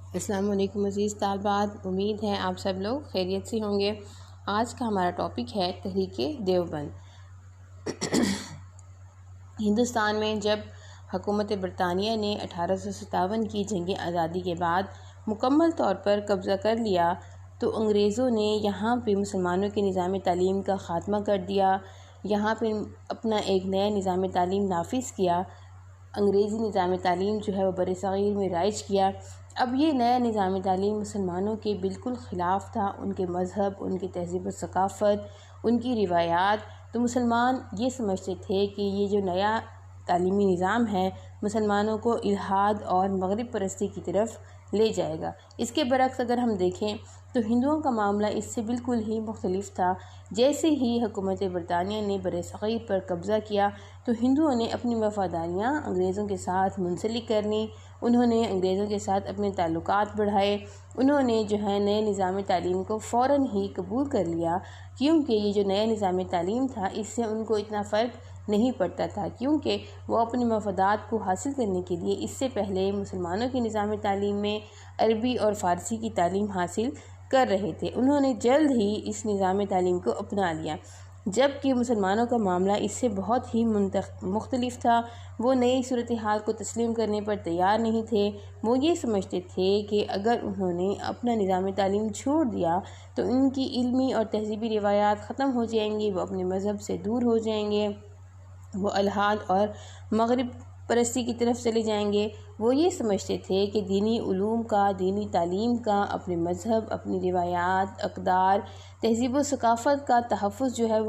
السلام علیکم عزیز طالبات، امید ہے آپ سب لوگ خیریت سے ہوں گے۔ آج کا ہمارا ٹاپک ہے تحریک دیوبند۔ ہندوستان میں جب حکومت برطانیہ نے 1857 کی جنگ آزادی کے بعد مکمل طور پر قبضہ کر لیا تو انگریزوں نے یہاں پہ مسلمانوں کے نظام تعلیم کا خاتمہ کر دیا، یہاں پہ اپنا ایک نیا نظام تعلیم نافذ کیا۔ انگریزی نظام تعلیم جو ہے وہ برصغیر میں رائج کیا۔ اب یہ نیا نظام تعلیم مسلمانوں کے بالکل خلاف تھا، ان کے مذہب، ان کی تہذیب و ثقافت، ان کی روایات۔ تو مسلمان یہ سمجھتے تھے کہ یہ جو نیا تعلیمی نظام ہے مسلمانوں کو الحاد اور مغرب پرستی کی طرف لے جائے گا۔ اس کے برعکس اگر ہم دیکھیں تو ہندوؤں کا معاملہ اس سے بالکل ہی مختلف تھا۔ جیسے ہی حکومت برطانیہ نے برصغیر پر قبضہ کیا تو ہندوؤں نے اپنی وفاداریاں انگریزوں کے ساتھ منسلک کر لیں، انہوں نے انگریزوں کے ساتھ اپنے تعلقات بڑھائے، انہوں نے جو ہے نئے نظام تعلیم کو فوراً ہی قبول کر لیا، کیونکہ یہ جو نیا نظام تعلیم تھا اس سے ان کو اتنا فرق نہیں پڑتا تھا، کیونکہ وہ اپنے مفادات کو حاصل کرنے کے لیے اس سے پہلے مسلمانوں کے نظام تعلیم میں عربی اور فارسی کی تعلیم حاصل کر رہے تھے۔ انہوں نے جلد ہی اس نظام تعلیم کو اپنا لیا، جبکہ مسلمانوں کا معاملہ اس سے بہت ہی مختلف تھا۔ وہ نئی صورتحال کو تسلیم کرنے پر تیار نہیں تھے۔ وہ یہ سمجھتے تھے کہ اگر انہوں نے اپنا نظام تعلیم چھوڑ دیا تو ان کی علمی اور تہذیبی روایات ختم ہو جائیں گی، وہ اپنے مذہب سے دور ہو جائیں گے، وہ الحاد اور مغرب پرستی کی طرف چلے جائیں گے۔ وہ یہ سمجھتے تھے کہ دینی علوم کا، دینی تعلیم کا، اپنے مذہب، اپنی روایات، اقدار، تہذیب و ثقافت کا تحفظ جو ہے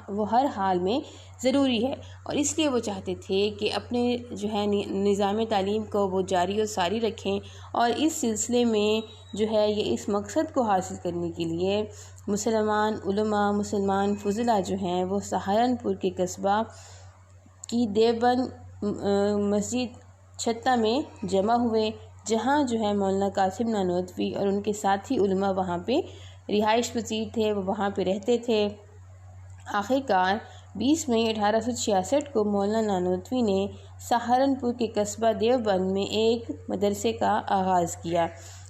وہ ہر حال میں ضروری ہے، اور اس لیے وہ چاہتے تھے کہ اپنے جو ہے نظام تعلیم کو وہ جاری و ساری رکھیں، اور اس سلسلے میں جو ہے یہ اس مقصد کو حاصل کرنے کے لیے مسلمان علماء، مسلمان فضلاء جو ہیں وہ سہارنپور کے قصبہ کی دیوبند مسجد چھتہ میں جمع ہوئے، جہاں جو ہے مولانا قاسم نانوتوی اور ان کے ساتھی علماء وہاں پہ رہائش پذیر تھے، وہ وہاں پہ رہتے تھے۔ آخرکار 20 مئی 1866 کو مولانا نانوتوی نے سہارنپور کے قصبہ دیوبند میں ایک مدرسے کا آغاز کیا۔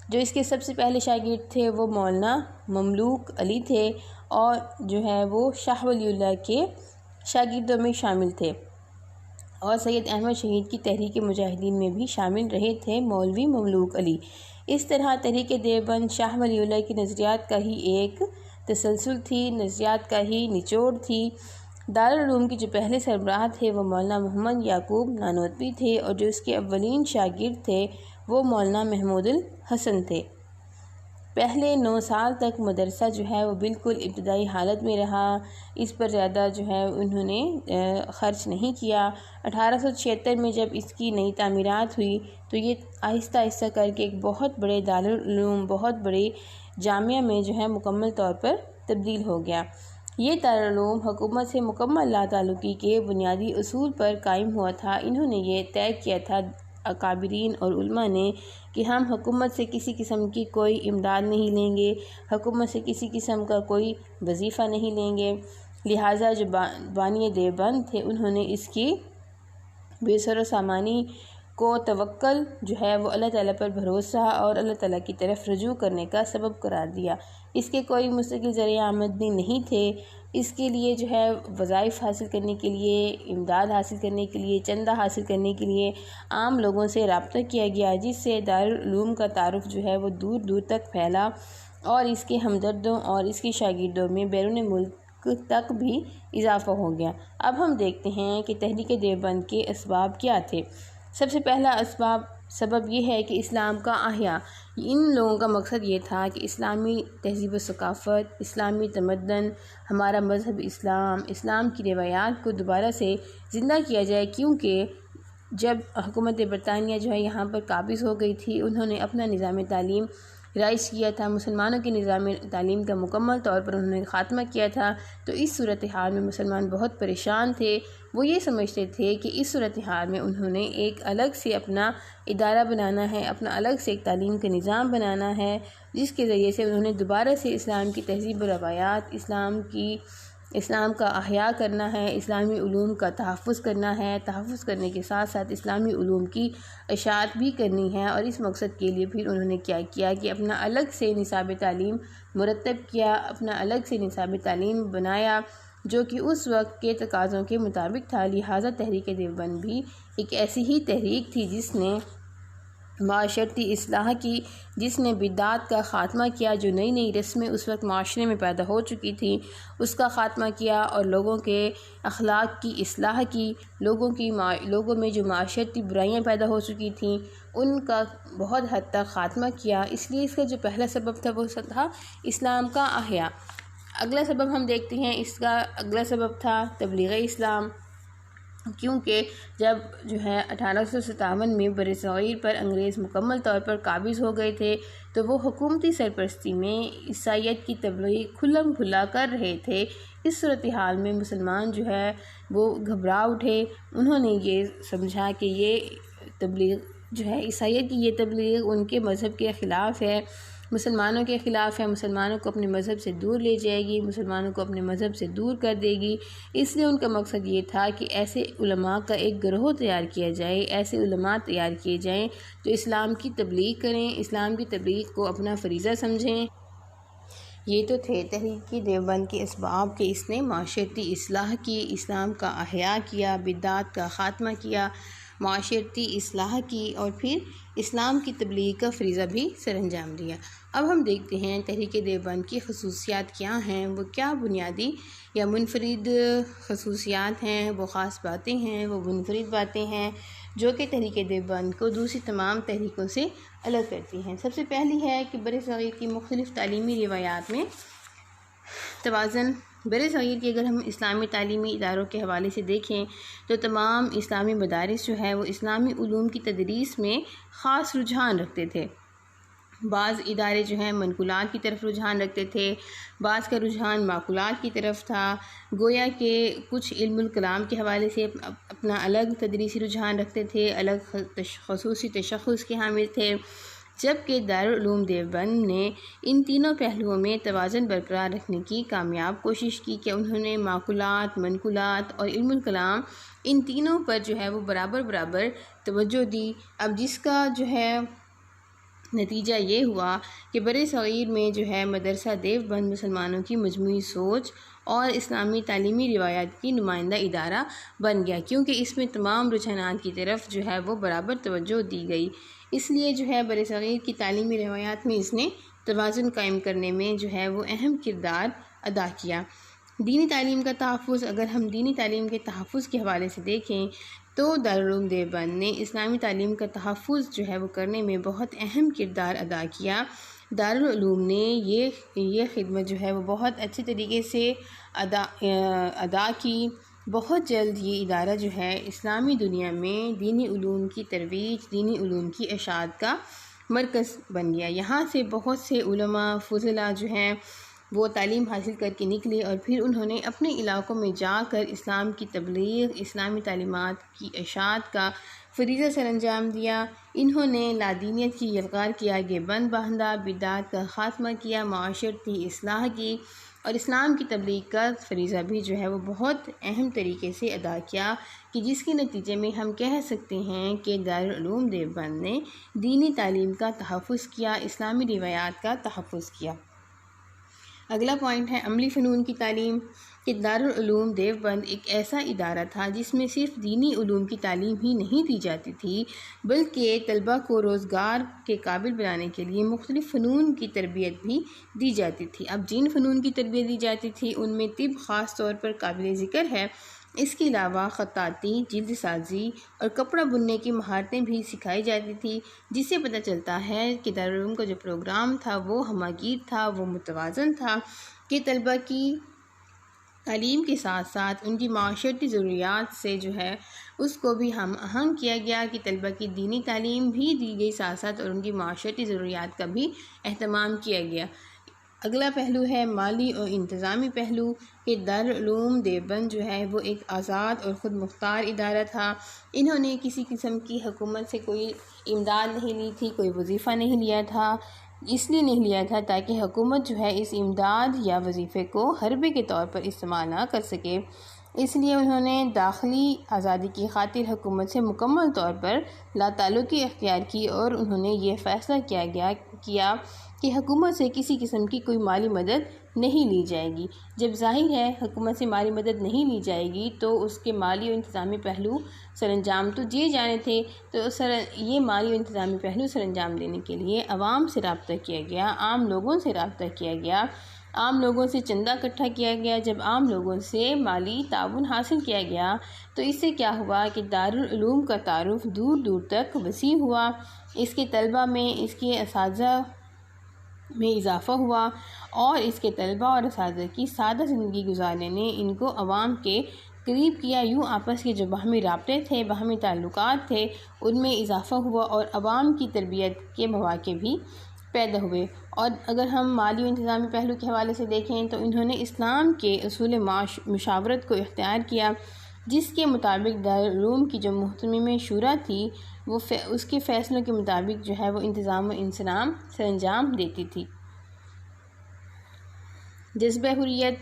جو اس کے سب سے پہلے شاگرد تھے وہ مولانا مملوک علی تھے، اور جو ہے وہ شاہ ولی اللہ کے شاگردوں میں شامل تھے، اور سید احمد شہید کی تحریک مجاہدین میں بھی شامل رہے تھے مولوی مملوک علی۔ اس طرح تحریک دیوبند شاہ ولی اللہ کی نظریات کا ہی ایک تسلسل تھی، نظریات کا ہی نچوڑ تھی۔ دارالعلوم کے جو پہلے سربراہ تھے وہ مولانا محمد یعقوب نانوتوی تھے، اور جو اس کے اولین شاگرد تھے وہ مولانا محمود الحسن تھے۔ پہلے 9 سال تک مدرسہ جو ہے وہ بالکل ابتدائی حالت میں رہا، اس پر زیادہ جو ہے انہوں نے خرچ نہیں کیا۔ 1876 میں جب اس کی نئی تعمیرات ہوئی تو یہ آہستہ آہستہ کر کے ایک بہت بڑے دارالعلوم، بہت بڑے جامعہ میں جو ہے مکمل طور پر تبدیل ہو گیا۔ یہ دارالعلوم حکومت سے مکمل لا تعلقی کے بنیادی اصول پر قائم ہوا تھا۔ انہوں نے یہ طے کیا تھا اکابرین اور علماء نے کہ ہم حکومت سے کسی قسم کی کوئی امداد نہیں لیں گے، حکومت سے کسی قسم کا کوئی وظیفہ نہیں لیں گے، لہٰذا جو بانی دیوبند تھے انہوں نے اس کی بے سر و سامانی کو توکل جو ہے وہ اللہ تعالیٰ پر بھروسہ اور اللہ تعالیٰ کی طرف رجوع کرنے کا سبب قرار دیا۔ اس کے کوئی مستقل ذریعہ آمدنی نہیں تھے، اس کے لیے جو ہے وظائف حاصل کرنے کے لیے، امداد حاصل کرنے کے لیے، چندہ حاصل کرنے کے لیے عام لوگوں سے رابطہ کیا گیا، جس سے دارالعلوم کا تعارف جو ہے وہ دور دور تک پھیلا، اور اس کے ہمدردوں اور اس کے شاگردوں میں بیرون ملک تک بھی اضافہ ہو گیا۔ اب ہم دیکھتے ہیں کہ تحریک دیوبند کے اسباب کیا تھے۔ سب سے پہلا سبب یہ ہے کہ اسلام کا احیاء۔ ان لوگوں کا مقصد یہ تھا کہ اسلامی تہذیب و ثقافت، اسلامی تمدن، ہمارا مذہب اسلام کی روایات کو دوبارہ سے زندہ کیا جائے، کیونکہ جب حکومت برطانیہ جو ہے یہاں پر قابض ہو گئی تھی، انہوں نے اپنا نظام تعلیم رائج کیا تھا، مسلمانوں کے نظام تعلیم کا مکمل طور پر انہوں نے خاتمہ کیا تھا، تو اس صورتحال میں مسلمان بہت پریشان تھے۔ وہ یہ سمجھتے تھے کہ اس صورتحال میں انہوں نے ایک الگ سے اپنا ادارہ بنانا ہے، اپنا الگ سے ایک تعلیم کا نظام بنانا ہے، جس کے ذریعے سے انہوں نے دوبارہ سے اسلام کی تہذیب و روایات، اسلام کی اسلام کا احیاء کرنا ہے، اسلامی علوم کا تحفظ کرنا ہے، تحفظ کرنے کے ساتھ ساتھ اسلامی علوم کی اشاعت بھی کرنی ہے۔ اور اس مقصد کے لیے پھر انہوں نے کیا کیا کہ اپنا الگ سے نصاب تعلیم مرتب کیا، اپنا الگ سے نصاب تعلیم بنایا جو کہ اس وقت کے تقاضوں کے مطابق تھا۔ لہٰذا تحریک دیوبند بھی ایک ایسی ہی تحریک تھی جس نے معاشرتی اصلاح کی، جس نے بدعات کا خاتمہ کیا، جو نئی نئی رسمیں اس وقت معاشرے میں پیدا ہو چکی تھیں اس کا خاتمہ کیا، اور لوگوں کے اخلاق کی اصلاح کی، لوگوں میں جو معاشرتی برائیاں پیدا ہو چکی تھیں ان کا بہت حد تک خاتمہ کیا۔ اس لیے اس کا جو پہلا سبب تھا وہ تھا اسلام کا احیاء۔ اگلا سبب ہم دیکھتے ہیں، اس کا اگلا سبب تھا تبلیغ اسلام، کیونکہ جب 1857 میں برصغیر پر انگریز مکمل طور پر قابض ہو گئے تھے تو وہ حکومتی سرپرستی میں عیسائیت کی تبلیغ کھلم کھلا کر رہے تھے۔ اس صورتحال میں مسلمان وہ گھبرا اٹھے، انہوں نے یہ سمجھا کہ یہ تبلیغ عیسائیت کی یہ تبلیغ ان کے مذہب کے خلاف ہے، مسلمانوں کے خلاف ہے، مسلمانوں کو اپنے مذہب سے دور لے جائے گی، مسلمانوں کو اپنے مذہب سے دور کر دے گی۔ اس لیے ان کا مقصد یہ تھا کہ ایسے علماء کا ایک گروہ تیار کیا جائے، ایسے علماء تیار کیے جائیں جو اسلام کی تبلیغ کریں، اسلام کی تبلیغ کو اپنا فریضہ سمجھیں۔ یہ تو تھے تحریک دیوبند کے اسباب کہ اس نے معاشرتی اصلاح کی، اسلام کا احیاء کیا، بدعات کا خاتمہ کیا، معاشرتی اصلاح کی، اور پھر اسلام کی تبلیغ کا فریضہ بھی سر انجام دیا۔ اب ہم دیکھتے ہیں تحریک دیوبند کی خصوصیات کیا ہیں، وہ کیا بنیادی یا منفرد خصوصیات ہیں، وہ خاص باتیں ہیں، وہ منفرد باتیں ہیں جو کہ تحریک دیوبند کو دوسری تمام تحریکوں سے الگ کرتی ہیں۔ سب سے پہلی ہے کہ برصغیر کی مختلف تعلیمی روایات میں توازن۔ برصغیر کی اگر ہم اسلامی تعلیمی اداروں کے حوالے سے دیکھیں تو تمام اسلامی مدارس وہ اسلامی علوم کی تدریس میں خاص رجحان رکھتے تھے۔ بعض ادارے منقولات کی طرف رجحان رکھتے تھے، بعض کا رجحان معقولات کی طرف تھا، گویا کہ کچھ علم الکلام کے حوالے سے اپنا الگ تدریسی رجحان رکھتے تھے، الگ خصوصی تشخص کے حامل تھے، جبکہ دارالعلوم دیوبند نے ان تینوں پہلوؤں میں توازن برقرار رکھنے کی کامیاب کوشش کی کہ انہوں نے معقولات، منقولات اور علم الکلام ان تینوں پر وہ برابر توجہ دی۔ اب جس کا نتیجہ یہ ہوا کہ برصغیر میں مدرسہ دیوبند مسلمانوں کی مجموعی سوچ اور اسلامی تعلیمی روایات کی نمائندہ ادارہ بن گیا، کیونکہ اس میں تمام رجحانات کی طرف وہ برابر توجہ دی گئی۔ اس لیے برصغیر کی تعلیمی روایات میں اس نے توازن قائم کرنے میں وہ اہم کردار ادا کیا۔ دینی تعلیم کا تحفظ، اگر ہم دینی تعلیم کے تحفظ کے حوالے سے دیکھیں تو دارالعلوم دیوبند نے اسلامی تعلیم کا تحفظ وہ کرنے میں بہت اہم کردار ادا کیا۔ دارالعلوم نے یہ خدمت وہ بہت اچھے طریقے سے ادا کی۔ بہت جلد یہ ادارہ اسلامی دنیا میں دینی علوم کی ترویج، دینی علوم کی اشاعت کا مرکز بن گیا۔ یہاں سے بہت سے علماء فضلاء وہ تعلیم حاصل کر کے نکلے اور پھر انہوں نے اپنے علاقوں میں جا کر اسلام کی تبلیغ، اسلامی تعلیمات کی اشاعت کا فریضہ سر انجام دیا۔ انہوں نے لادینیت کی یلغار کے آگے بند باندھا، بدعات کا خاتمہ کیا، معاشرتی اصلاح کی اور اسلام کی تبلیغ کا فریضہ بھی وہ بہت اہم طریقے سے ادا کیا، کہ جس کے نتیجے میں ہم کہہ سکتے ہیں کہ دارالعلوم دیوبند نے دینی تعلیم کا تحفظ کیا، اسلامی روایات کا تحفظ کیا۔ اگلا پوائنٹ ہے عملی فنون کی تعلیم، کہ دارالعلوم دیوبند ایک ایسا ادارہ تھا جس میں صرف دینی علوم کی تعلیم ہی نہیں دی جاتی تھی بلکہ طلباء کو روزگار کے قابل بنانے کے لیے مختلف فنون کی تربیت بھی دی جاتی تھی۔ اب جن فنون کی تربیت دی جاتی تھی ان میں طب خاص طور پر قابل ذکر ہے۔ اس کے علاوہ خطاطی، جلد سازی اور کپڑا بننے کی مہارتیں بھی سکھائی جاتی تھی، جس سے پتہ چلتا ہے کہ دارالعلوم کا جو پروگرام تھا وہ ہمہ گیر تھا، وہ متوازن تھا، کہ طلباء کی تعلیم کے ساتھ ساتھ ان کی معاشرتی ضروریات سے اس کو بھی ہم آہنگ کیا گیا، کہ طلباء کی دینی تعلیم بھی دی گئی ساتھ ساتھ اور ان کی معاشرتی ضروریات کا بھی اہتمام کیا گیا۔ اگلا پہلو ہے مالی اور انتظامی پہلو، کہ دارالعلوم دیوبند وہ ایک آزاد اور خود مختار ادارہ تھا۔ انہوں نے کسی قسم کی حکومت سے کوئی امداد نہیں لی تھی، کوئی وظیفہ نہیں لیا تھا، اس لیے نہیں لیا تھا تاکہ حکومت جو ہے اس امداد یا وظیفے کو حربے کے طور پر استعمال نہ کر سکے۔ اس لیے انہوں نے داخلی آزادی کی خاطر حکومت سے مکمل طور پر لا تعلقی اختیار کی، اور انہوں نے یہ فیصلہ کیا کہ حکومت سے کسی قسم کی کوئی مالی مدد نہیں لی جائے گی۔ جب ظاہر ہے حکومت سے مالی مدد نہیں لی جائے گی تو اس کے مالی و انتظامی پہلو سر انجام تو دیے جانے تھے، تو یہ مالی و انتظامی پہلو سر انجام دینے کے لیے عوام سے رابطہ کیا گیا، عام لوگوں سے رابطہ کیا گیا، عام لوگوں سے چندہ اکٹھا کیا گیا۔ جب عام لوگوں سے مالی تعاون حاصل کیا گیا تو اس سے کیا ہوا کہ دارالعلوم کا تعارف دور دور تک وسیع ہوا، اس کے طلبہ میں، اس کے اساتذہ میں اضافہ ہوا، اور اس کے طلبہ اور اساتذہ کی سادہ زندگی گزارنے نے ان کو عوام کے قریب کیا۔ یوں آپس کے جو باہمی رابطے تھے، باہمی تعلقات تھے، ان میں اضافہ ہوا اور عوام کی تربیت کے مواقع بھی پیدا ہوئے۔ اور اگر ہم مالی و انتظامی پہلو کے حوالے سے دیکھیں تو انہوں نے اسلام کے اصول مشاورت کو اختیار کیا، جس کے مطابق دارالعلوم کی جو محتمم شورا تھی وہ اس کے فیصلوں کے مطابق جو ہے وہ انتظام و انصرام سر انجام دیتی تھی۔ جذبہ حریت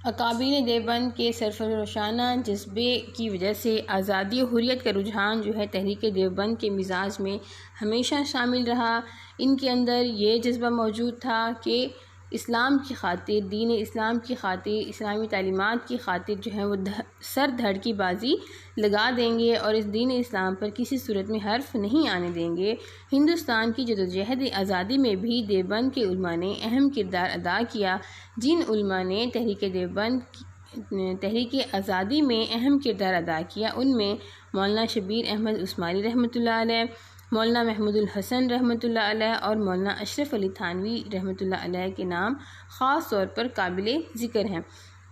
اکابرین دیوبند کے سرفراشانہ جذبے کی وجہ سے آزادی و حریت کا رجحان جو ہے تحریک دیوبند کے مزاج میں ہمیشہ شامل رہا۔ ان کے اندر یہ جذبہ موجود تھا کہ اسلام کی خاطر، دین اسلام کی خاطر، اسلامی تعلیمات کی خاطر جو ہے وہ سر دھڑ کی بازی لگا دیں گے اور اس دین اسلام پر کسی صورت میں حرف نہیں آنے دیں گے۔ ہندوستان کی جدوجہد آزادی میں بھی دیوبند کے علماء نے اہم کردار ادا کیا۔ جن علماء نے تحریک آزادی میں اہم کردار ادا کیا ان میں مولانا شبیر احمد عثمانی رحمۃ اللہ علیہ، مولانا محمود الحسن رحمۃ اللہ علیہ اور مولانا اشرف علی تھانوی رحمۃ اللہ علیہ کے نام خاص طور پر قابل ذکر ہیں۔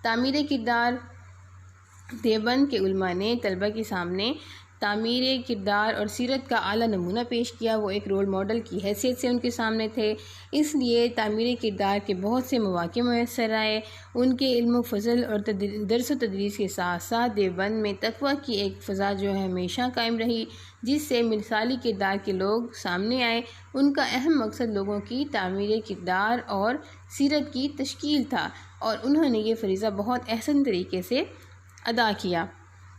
تعمیر کردار دیوبند کے علماء نے طلبہ کے سامنے تعمیر کردار اور سیرت کا اعلیٰ نمونہ پیش کیا۔ وہ ایک رول ماڈل کی حیثیت سے ان کے سامنے تھے، اس لیے تعمیر کردار کے بہت سے مواقع میسر آئے۔ ان کے علم و فضل اور درس و تدریس کے ساتھ ساتھ دیوبند میں تقویٰ کی ایک فضا جو ہے ہمیشہ قائم رہی، جس سے مثالی کردار کے لوگ سامنے آئے۔ ان کا اہم مقصد لوگوں کی تعمیر کردار اور سیرت کی تشکیل تھا، اور انہوں نے یہ فریضہ بہت احسن طریقے سے ادا کیا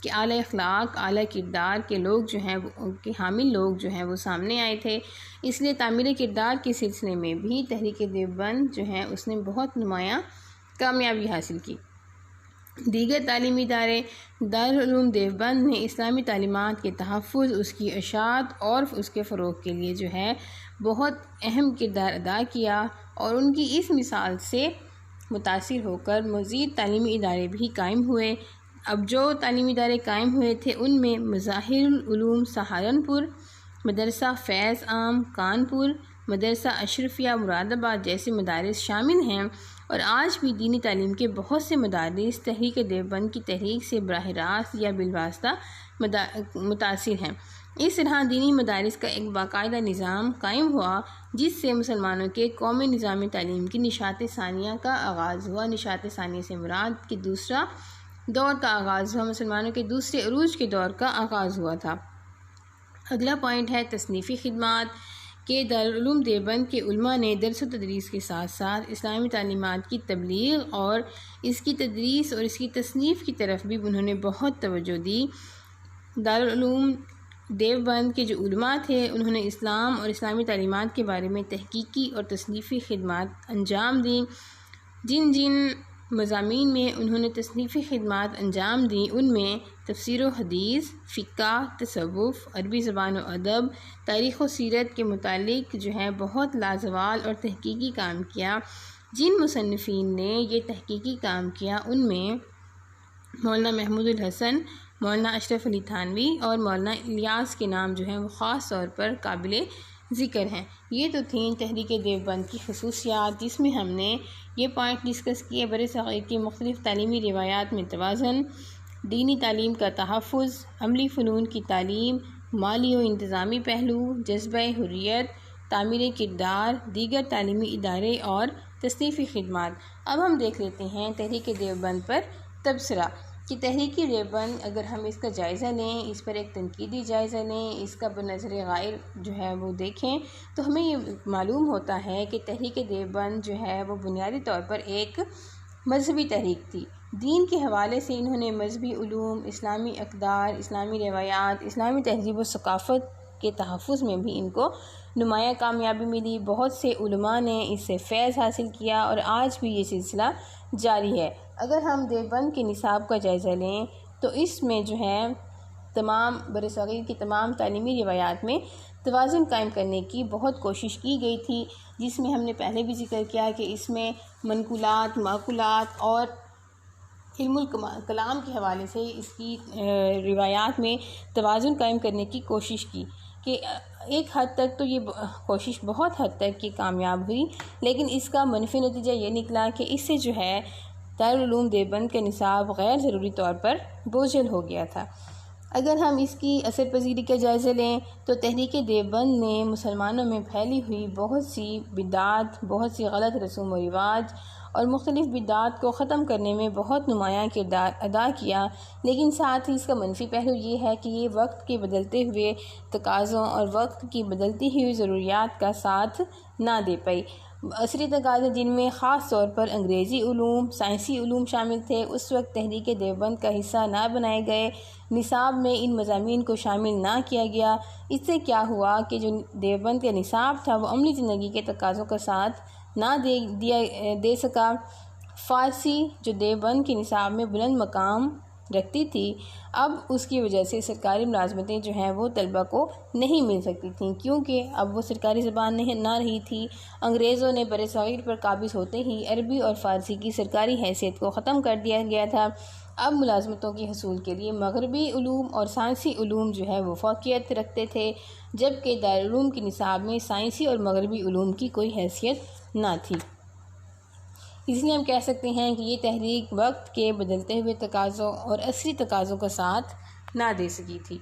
کہ اعلیٰ اخلاق، اعلیٰ کردار کے لوگ جو ہیں کے حامل لوگ جو ہیں وہ سامنے آئے تھے۔ اس لیے تعمیر کردار کے سلسلے میں بھی تحریک دیوبند جو ہے اس نے بہت نمایاں کامیابی حاصل کی۔ دیگر تعلیمی ادارے دارالعلوم دیوبند نے اسلامی تعلیمات کے تحفظ، اس کی اشاعت اور اس کے فروغ کے لیے جو ہے بہت اہم کردار ادا کیا، اور ان کی اس مثال سے متاثر ہو کر مزید تعلیمی ادارے بھی قائم ہوئے۔ اب جو تعلیمی ادارے قائم ہوئے تھے ان میں مظاہر العلوم سہارنپور، مدرسہ فیض عام کانپور، مدرسہ اشرفیہ مراد آباد جیسے مدارس شامل ہیں، اور آج بھی دینی تعلیم کے بہت سے مدارس تحریک دیوبند کی تحریک سے براہ راست یا بالواسطہ متاثر ہیں۔ اس طرح دینی مدارس کا ایک باقاعدہ نظام قائم ہوا، جس سے مسلمانوں کے قومی نظام تعلیم کی نشاط ثانیہ کا آغاز ہوا۔ نشاط ثانیہ سے مراد کہ دوسرا دور کا آغاز ہوا، مسلمانوں کے دوسرے عروج کے دور کا آغاز ہوا تھا۔ اگلا پوائنٹ ہے تصنیفی خدمات کہ دارالعلوم دیوبند کے علماء نے درس و تدریس کے ساتھ ساتھ اسلامی تعلیمات کی تبلیغ اور اس کی تدریس اور اس کی تصنیف کی طرف بھی انہوں نے بہت توجہ دی۔ دارالعلوم دیوبند کے جو علماء تھے انہوں نے اسلام اور اسلامی تعلیمات کے بارے میں تحقیقی اور تصنیفی خدمات انجام دیں۔ جن مضامین میں انہوں نے تصنیفی خدمات انجام دیں ان میں تفسیر و حدیث، فقہ، تصوف، عربی زبان و ادب، تاریخ و سیرت کے متعلق جو ہے بہت لازوال اور تحقیقی کام کیا۔ جن مصنفین نے یہ تحقیقی کام کیا ان میں مولانا محمود الحسن، مولانا اشرف علی تھانوی اور مولانا الیاس کے نام جو ہیں وہ خاص طور پر قابل ذکر ہیں۔ یہ تو تھیں تحریک دیوبند کی خصوصیات، جس میں ہم نے یہ پوائنٹ ڈسکس کیے: برصغیر کی مختلف تعلیمی روایات میں توازن، دینی تعلیم کا تحفظ، عملی فنون کی تعلیم، مالی و انتظامی پہلو، جذبہ حریت، تعمیر کردار، دیگر تعلیمی ادارے اور تصنیفی خدمات۔ اب ہم دیکھ لیتے ہیں تحریک دیوبند پر تبصرہ۔ کہ تحریکی دیوبند اگر ہم اس کا جائزہ لیں، اس پر ایک تنقیدی جائزہ لیں، اس کا بنظر غائر جو ہے وہ دیکھیں، تو ہمیں یہ معلوم ہوتا ہے کہ تحریک دیوبند جو ہے وہ بنیادی طور پر ایک مذہبی تحریک تھی۔ دین کے حوالے سے انہوں نے مذہبی علوم، اسلامی اقدار، اسلامی روایات، اسلامی تہذیب و ثقافت کے تحفظ میں بھی ان کو نمایاں کامیابی ملی۔ بہت سے علماء نے اس سے فیض حاصل کیا اور آج بھی یہ سلسلہ جاری ہے۔ اگر ہم دیوبند کے نصاب کا جائزہ لیں تو اس میں جو ہے تمام برصغیر کی تمام تعلیمی روایات میں توازن قائم کرنے کی بہت کوشش کی گئی تھی، جس میں ہم نے پہلے بھی ذکر کیا کہ اس میں منقولات، معقولات اور علم الکلام کے حوالے سے اس کی روایات میں توازن قائم کرنے کی کوشش کی کہ ایک حد تک تو یہ کوشش بہت حد تک یہ کامیاب ہوئی، لیکن اس کا منفی نتیجہ یہ نکلا کہ اس سے جو ہے دارالعلوم دیوبند کے نصاب غیر ضروری طور پر بوجھل ہو گیا تھا۔ اگر ہم اس کی اثر پذیری کا جائزہ لیں تو تحریک دیوبند نے مسلمانوں میں پھیلی ہوئی بہت سی بدعات، بہت سی غلط رسوم و رواج اور مختلف بدعات کو ختم کرنے میں بہت نمایاں کردار ادا کیا، لیکن ساتھ ہی اس کا منفی پہلو یہ ہے کہ یہ وقت کے بدلتے ہوئے تقاضوں اور وقت کی بدلتی ہوئی ضروریات کا ساتھ نہ دے پائی۔ عصری تقاضے جن میں خاص طور پر انگریزی علوم، سائنسی علوم شامل تھے، اس وقت تحریک دیوبند کا حصہ نہ بنائے گئے، نصاب میں ان مضامین کو شامل نہ کیا گیا۔ اس سے کیا ہوا کہ جو دیوبند کا نصاب تھا وہ عملی زندگی کے تقاضوں کا ساتھ نہ دے سکا۔ فارسی جو دیوبند کے نصاب میں بلند مقام رکھتی تھی، اب اس کی وجہ سے سرکاری ملازمتیں جو ہیں وہ طلبہ کو نہیں مل سکتی تھیں، کیونکہ اب وہ سرکاری زبان نہ رہی تھی۔ انگریزوں نے برصغیر پر قابض ہوتے ہی عربی اور فارسی کی سرکاری حیثیت کو ختم کر دیا گیا تھا۔ اب ملازمتوں کی حصول کے لیے مغربی علوم اور سائنسی علوم جو ہے وہ فوقیت رکھتے تھے، جبکہ دارالعلوم کے نصاب میں سائنسی اور مغربی علوم کی کوئی حیثیت نہ تھی۔ اس لیے ہم کہہ سکتے ہیں کہ یہ تحریک وقت کے بدلتے ہوئے تقاضوں اور عصری تقاضوں کا ساتھ نہ دے سکی تھی۔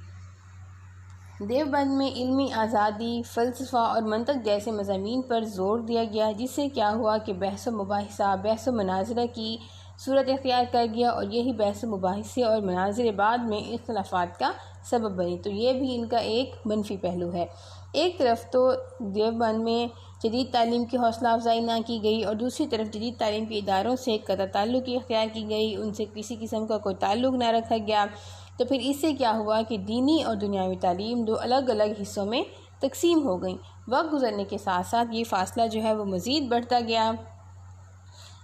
دیوبند میں علمی آزادی، فلسفہ اور منطق جیسے مضامین پر زور دیا گیا، جس سے کیا ہوا کہ بحث و مباحثہ، بحث و مناظرہ کی صورت اختیار کر گیا اور یہی بحث و مباحثے اور مناظرے بعد میں اختلافات کا سبب بنی۔ تو یہ بھی ان کا ایک منفی پہلو ہے۔ ایک طرف تو دیوبند میں جدید تعلیم کی حوصلہ افزائی نہ کی گئی اور دوسری طرف جدید تعلیم کے اداروں سے قطع تعلقی اختیار کی گئی، ان سے کسی قسم کا کوئی تعلق نہ رکھا گیا۔ تو پھر اس سے کیا ہوا کہ دینی اور دنیاوی تعلیم دو الگ الگ حصوں میں تقسیم ہو گئیں۔ وقت گزرنے کے ساتھ ساتھ یہ فاصلہ جو ہے وہ مزید بڑھتا گیا،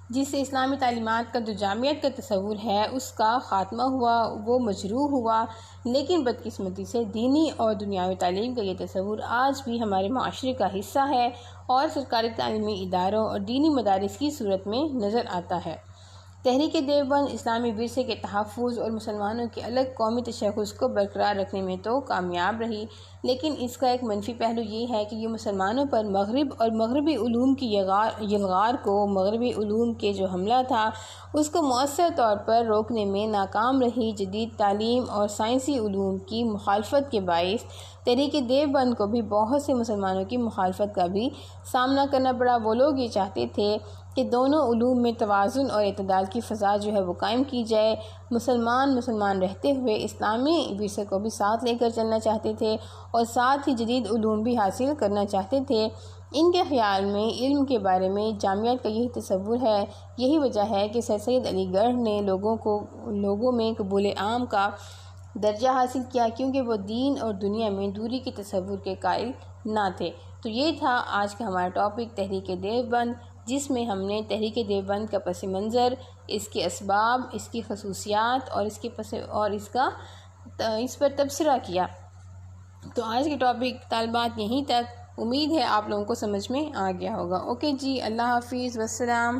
جس سے اسلامی تعلیمات کا جو جامعیت کا تصور ہے اس کا خاتمہ ہوا، وہ مجروح ہوا۔ لیکن بدقسمتی سے دینی اور دنیاوی تعلیم کا یہ تصور آج بھی ہمارے معاشرے کا حصہ ہے اور سرکاری تعلیمی اداروں اور دینی مدارس کی صورت میں نظر آتا ہے۔ تحریک دیوبند اسلامی ورثے کے تحفظ اور مسلمانوں کے الگ قومی تشخص کو برقرار رکھنے میں تو کامیاب رہی، لیکن اس کا ایک منفی پہلو یہ ہے کہ یہ مسلمانوں پر مغرب اور مغربی علوم کی یلغار کو، مغربی علوم کے جو حملہ تھا اس کو مؤثر طور پر روکنے میں ناکام رہی۔ جدید تعلیم اور سائنسی علوم کی مخالفت کے باعث تحریک دیوبند کو بھی بہت سے مسلمانوں کی مخالفت کا بھی سامنا کرنا پڑا۔ وہ لوگ یہ چاہتے تھے کہ دونوں علوم میں توازن اور اعتدال کی فضا جو ہے وہ قائم کی جائے۔ مسلمان رہتے ہوئے اسلامی ورثے کو بھی ساتھ لے کر چلنا چاہتے تھے اور ساتھ ہی جدید علوم بھی حاصل کرنا چاہتے تھے۔ ان کے خیال میں علم کے بارے میں جامعیت کا یہی تصور ہے۔ یہی وجہ ہے کہ سر سید علی گڑھ نے لوگوں میں قبول عام کا درجہ حاصل کیا، کیونکہ وہ دین اور دنیا میں دوری کے تصور کے قائل نہ تھے۔ تو یہ تھا آج کا ہمارا ٹاپک تحریک دیوبند، جس میں ہم نے تحریک دیوبند کا پس منظر، اس کے اسباب، اس کی خصوصیات اور اس پر تبصرہ کیا۔ تو آج کے ٹاپک طالبات یہیں تک۔ امید ہے آپ لوگوں کو سمجھ میں آ گیا ہوگا۔ اوکے جی، اللہ حافظ، والسلام۔